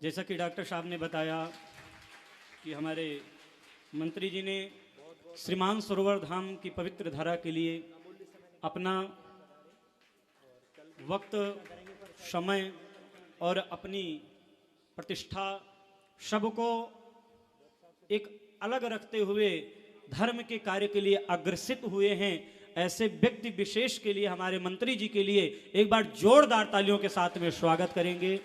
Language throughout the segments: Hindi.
जैसा कि डॉक्टर साहब ने बताया कि हमारे मंत्री जी ने श्रीमान सरोवर धाम की पवित्र धारा के लिए अपना वक्त, समय और अपनी प्रतिष्ठा सबको एक अलग रखते हुए धर्म के कार्य के लिए अग्रसित हुए हैं। ऐसे व्यक्ति विशेष के लिए हमारे मंत्री जी के लिए एक बार जोरदार तालियों के साथ में स्वागत करेंगे,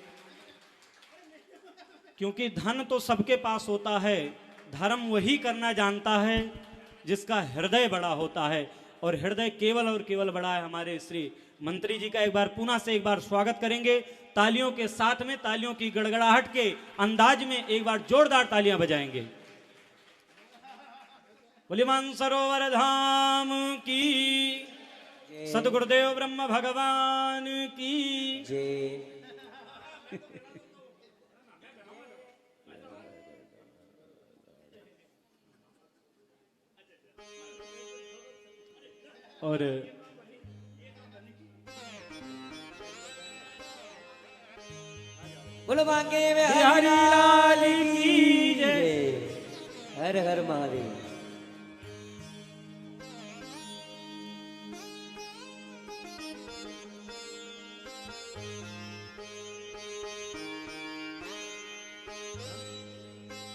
क्योंकि धन तो सबके पास होता है, धर्म वही करना जानता है जिसका हृदय बड़ा होता है, और हृदय केवल और केवल बड़ा है हमारे श्री मंत्री जी का। एक बार पुनः से एक बार स्वागत करेंगे तालियों के साथ में, तालियों की गड़गड़ाहट के अंदाज में एक बार जोरदार तालियां बजाएंगे। बोलिए मानसरोवर धाम की, सतगुरुदेव ब्रह्म भगवान की जय। और बोलो बांके में बिहारी लाल की जय। हर हर महादेव।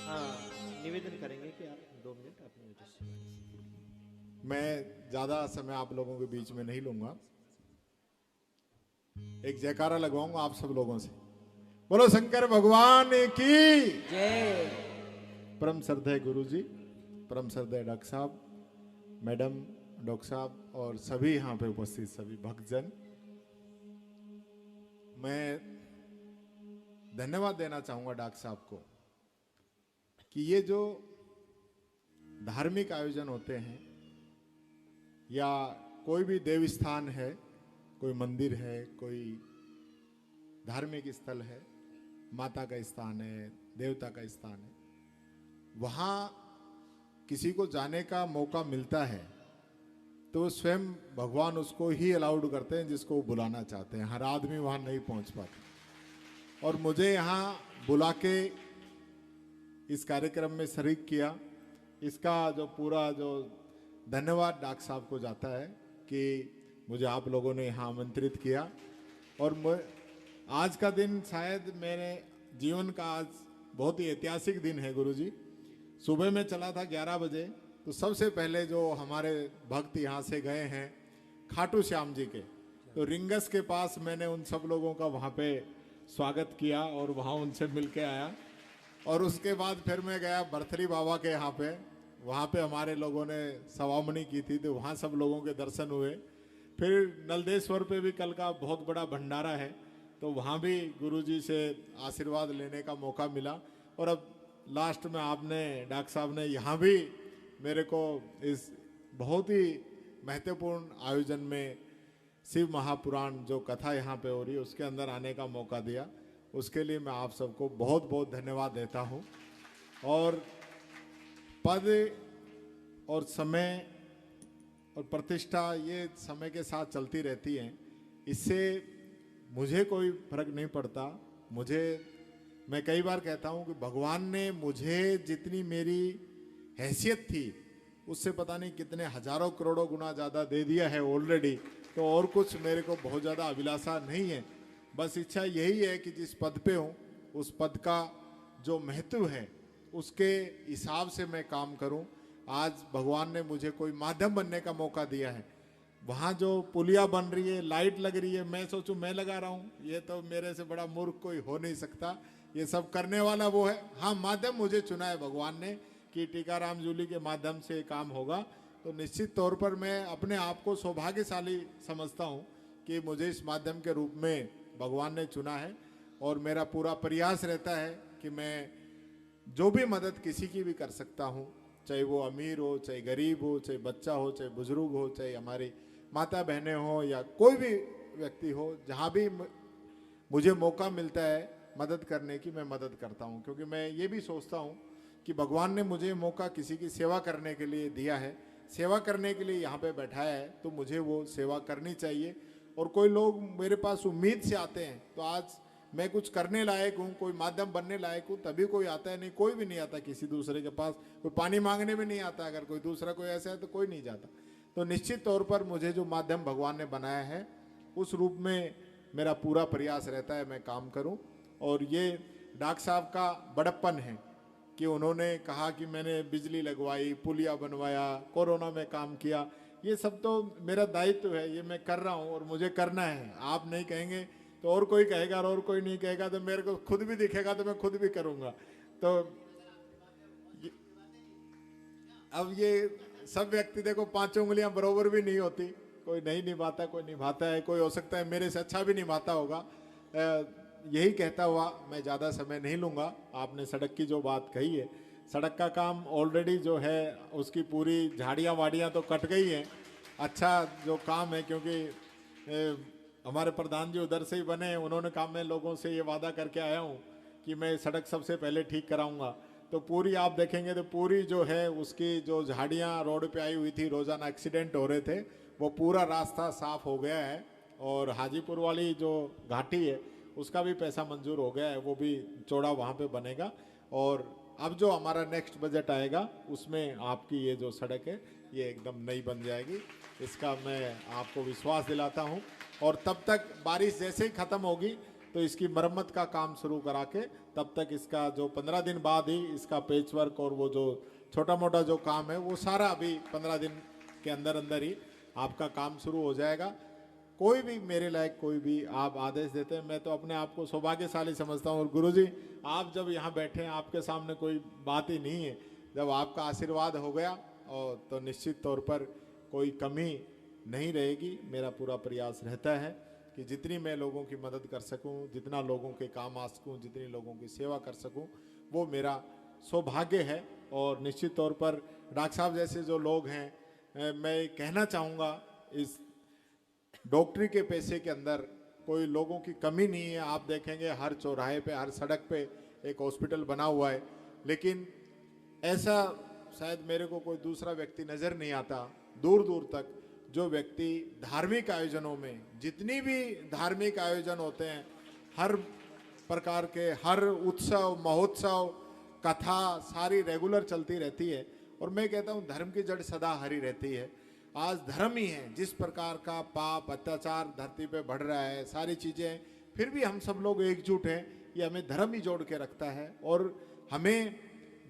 हाँ, निवेदन करेंगे कि आप 2 मिनट अपनी वजह से। मैं ज्यादा समय आप लोगों के बीच में नहीं लूंगा। एक जयकारा लगवाऊंगा आप सब लोगों से। बोलो शंकर भगवान की जय। परम श्रद्धेय गुरु जी, परम श्रद्धेय डॉक्टर साहब, मैडम, डॉक्टर साहब और सभी यहाँ पे उपस्थित सभी भक्तजन, मैं धन्यवाद देना चाहूंगा डॉक्टर साहब को कि ये जो धार्मिक आयोजन होते हैं या कोई भी देव स्थान है, कोई मंदिर है, कोई धार्मिक स्थल है, माता का स्थान है, देवता का स्थान है, वहाँ किसी को जाने का मौका मिलता है तो स्वयं भगवान उसको ही अलाउड करते हैं जिसको वो बुलाना चाहते हैं। हर आदमी वहाँ नहीं पहुँच पाता, और मुझे यहाँ बुला के इस कार्यक्रम में शरीक किया, इसका जो पूरा जो धन्यवाद डॉक्टर साहब को जाता है कि मुझे आप लोगों ने यहाँ आमंत्रित किया। और आज का दिन शायद मेरे जीवन का आज बहुत ही ऐतिहासिक दिन है गुरुजी। सुबह में चला था 11 बजे, तो सबसे पहले जो हमारे भक्त यहाँ से गए हैं खाटू श्याम जी के, तो रिंगस के पास मैंने उन सब लोगों का वहाँ पे स्वागत किया और वहाँ उनसे मिल के आया। और उसके बाद फिर मैं गया भरथरी बाबा के यहाँ पे, वहाँ पे हमारे लोगों ने सवामनी की थी, तो वहाँ सब लोगों के दर्शन हुए। फिर नलदेश्वर पे भी कल का बहुत बड़ा भंडारा है, तो वहाँ भी गुरुजी से आशीर्वाद लेने का मौका मिला। और अब लास्ट में आपने डॉक्टर साहब ने यहाँ भी मेरे को इस बहुत ही महत्वपूर्ण आयोजन में शिव महापुराण जो कथा यहाँ पे हो रही है उसके अंदर आने का मौका दिया, उसके लिए मैं आप सबको बहुत बहुत धन्यवाद देता हूँ। और पद और समय और प्रतिष्ठा ये समय के साथ चलती रहती हैं, इससे मुझे कोई फर्क नहीं पड़ता। मैं कई बार कहता हूँ कि भगवान ने मुझे जितनी मेरी हैसियत थी उससे पता नहीं कितने हजारों करोड़ों गुना ज़्यादा दे दिया है ऑलरेडी, तो और कुछ मेरे को बहुत ज़्यादा अभिलाषा नहीं है। बस इच्छा यही है कि जिस पद पे हूँ उस पद का जो महत्व है उसके हिसाब से मैं काम करूँ। आज भगवान ने मुझे कोई माध्यम बनने का मौका दिया है, वहाँ जो पुलिया बन रही है, लाइट लग रही है, मैं सोचूं मैं लगा रहा हूँ, ये तो मेरे से बड़ा मूर्ख कोई हो नहीं सकता। ये सब करने वाला वो है। हाँ, माध्यम मुझे चुना है भगवान ने कि टीकाराम जूली के माध्यम से काम होगा, तो निश्चित तौर पर मैं अपने आप को सौभाग्यशाली समझता हूँ कि मुझे इस माध्यम के रूप में भगवान ने चुना है। और मेरा पूरा प्रयास रहता है कि मैं जो भी मदद किसी की भी कर सकता हूँ, चाहे वो अमीर हो, चाहे गरीब हो, चाहे बच्चा हो, चाहे बुजुर्ग हो, चाहे हमारी माता बहनें हो या कोई भी व्यक्ति हो, जहाँ भी मुझे मौका मिलता है मदद करने की, मैं मदद करता हूँ। क्योंकि मैं ये भी सोचता हूँ कि भगवान ने मुझे मौका किसी की सेवा करने के लिए दिया है, सेवा करने के लिए यहाँ पे बैठाया है, तो मुझे वो सेवा करनी चाहिए। और कोई लोग मेरे पास उम्मीद से आते हैं, तो आज मैं कुछ करने लायक हूँ, कोई माध्यम बनने लायक हूँ, तभी कोई आता है, नहीं कोई भी नहीं आता किसी दूसरे के पास। कोई पानी मांगने में नहीं आता, अगर कोई दूसरा कोई ऐसा है तो कोई नहीं जाता। तो निश्चित तौर पर मुझे जो माध्यम भगवान ने बनाया है उस रूप में मेरा पूरा प्रयास रहता है मैं काम करूं। और ये डॉक्टर साहब का बड़प्पन है कि उन्होंने कहा कि मैंने बिजली लगवाई, पुलिया बनवाया, कोरोना में काम किया। ये सब तो मेरा दायित्व है, ये मैं कर रहा हूँ और मुझे करना है। आप नहीं कहेंगे तो और कोई कहेगा, और कोई नहीं कहेगा तो मेरे को खुद भी दिखेगा तो मैं खुद भी करूँगा। तो अब ये सब व्यक्ति देखो 5 उंगलियां बरोबर भी नहीं होती, कोई नहीं निभाता, कोई निभाता है, कोई हो सकता है मेरे से अच्छा भी निभाता होगा। यही कहता हुआ मैं ज़्यादा समय नहीं लूँगा। आपने सड़क की जो बात कही है, सड़क का काम ऑलरेडी जो है उसकी पूरी झाड़ियाँ वाड़ियाँ तो कट गई हैं। अच्छा जो काम है, क्योंकि हमारे प्रधान जी उधर से ही बने, उन्होंने कहा मैं लोगों से ये वादा करके आया हूँ कि मैं सड़क सबसे पहले ठीक कराऊंगा। तो पूरी आप देखेंगे तो पूरी जो है उसकी जो झाड़ियाँ रोड पे आई हुई थी, रोज़ाना एक्सीडेंट हो रहे थे, वो पूरा रास्ता साफ हो गया है। और हाजीपुर वाली जो घाटी है उसका भी पैसा मंजूर हो गया है, वो भी चौड़ा वहाँ पे बनेगा। और अब जो हमारा नेक्स्ट बजट आएगा उसमें आपकी ये जो सड़क है ये एकदम नई बन जाएगी, इसका मैं आपको विश्वास दिलाता हूँ। और तब तक बारिश जैसे ही ख़त्म होगी तो इसकी मरम्मत का काम शुरू करा के तब तक इसका जो 15 दिन बाद ही इसका पेच वर्क और वो जो छोटा मोटा जो काम है वो सारा अभी 15 दिन के अंदर अंदर ही आपका काम शुरू हो जाएगा। कोई भी मेरे लायक कोई भी आप आदेश देते हैं, मैं तो अपने आप को सौभाग्यशाली समझता हूँ। और गुरुजी आप जब यहाँ बैठे हैं आपके सामने कोई बात ही नहीं है, जब आपका आशीर्वाद हो गया और तो निश्चित तौर पर कोई कमी नहीं रहेगी। मेरा पूरा प्रयास रहता है कि जितनी मैं लोगों की मदद कर सकूं, जितना लोगों के काम आ सकूं, जितनी लोगों की सेवा कर सकूं, वो मेरा सौभाग्य है। और निश्चित तौर पर डॉक्टर साहब जैसे जो लोग हैं, मैं कहना चाहूँगा इस डॉक्टरी के पेशे के अंदर कोई लोगों की कमी नहीं है। आप देखेंगे हर चौराहे पे, हर सड़क पे एक हॉस्पिटल बना हुआ है, लेकिन ऐसा शायद मेरे को कोई दूसरा व्यक्ति नज़र नहीं आता दूर दूर तक जो व्यक्ति धार्मिक आयोजनों में, जितनी भी धार्मिक आयोजन होते हैं, हर प्रकार के हर उत्सव महोत्सव कथा सारी रेगुलर चलती रहती है। और मैं कहता हूँ धर्म की जड़ सदा हरी रहती है। आज धर्म ही है, जिस प्रकार का पाप अत्याचार धरती पे बढ़ रहा है, सारी चीज़ें, फिर भी हम सब लोग एकजुट हैं। ये हमें धर्म ही जोड़ के रखता है। और हमें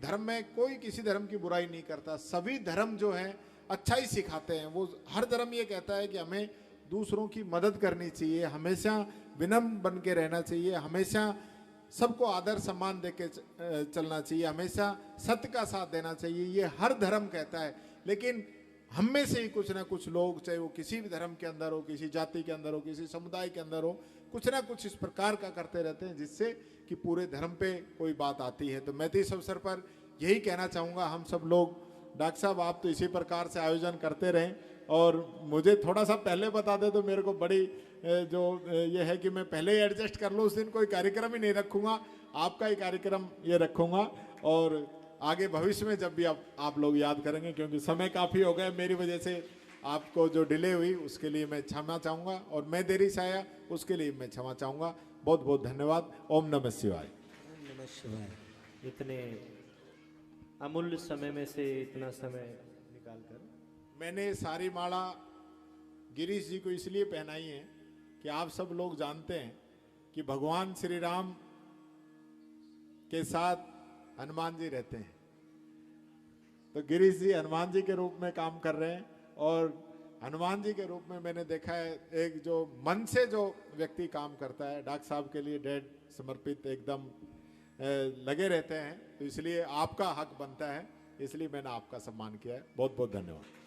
धर्म में कोई किसी धर्म की बुराई नहीं करता, सभी धर्म जो है अच्छा ही सिखाते हैं। वो हर धर्म ये कहता है कि हमें दूसरों की मदद करनी चाहिए, हमेशा विनम्र बन के रहना चाहिए, हमेशा सबको आदर सम्मान दे के चलना चाहिए, हमेशा सत्य का साथ देना चाहिए। ये हर धर्म कहता है। लेकिन हम में से ही कुछ ना कुछ लोग, चाहे वो किसी भी धर्म के अंदर हो, किसी जाति के अंदर हो, किसी समुदाय के अंदर हो, कुछ ना कुछ इस प्रकार का करते रहते हैं जिससे कि पूरे धर्म पे कोई बात आती है। तो मैं तो इस अवसर पर यही कहना चाहूँगा, हम सब लोग, डॉक्टर साहब आप तो इसी प्रकार से आयोजन करते रहें। और मुझे थोड़ा सा पहले बता दे तो मेरे को बड़ी जो ये है कि मैं पहले ही एडजस्ट कर लूँ, उस दिन कोई कार्यक्रम ही नहीं रखूँगा, आपका ही कार्यक्रम ये रखूँगा। और आगे भविष्य में जब भी आप लोग याद करेंगे, क्योंकि समय काफ़ी हो गया, मेरी वजह से आपको जो डिले हुई उसके लिए मैं क्षमा चाहूँगा, और मैं देरी से आया उसके लिए मैं क्षमा चाहूँगा। बहुत बहुत धन्यवाद। ओम नमः शिवाय। नमः शिवाय। इतने अमूल्य समय में से इतना समय निकाल कर मैंने सारी माला गिरीश जी को इसलिए पहनाई है कि आप सब लोग जानते हैं कि भगवान श्री राम के साथ हनुमान जी रहते हैं। तो गिरीश जी हनुमान जी के रूप में काम कर रहे हैं। और हनुमान जी के रूप में मैंने देखा है एक जो मन से जो व्यक्ति काम करता है, डॉक्टर साहब के लिए डेड समर्पित एकदम लगे रहते हैं। तो इसलिए आपका हक बनता है, इसलिए मैंने आपका सम्मान किया है। बहुत बहुत धन्यवाद।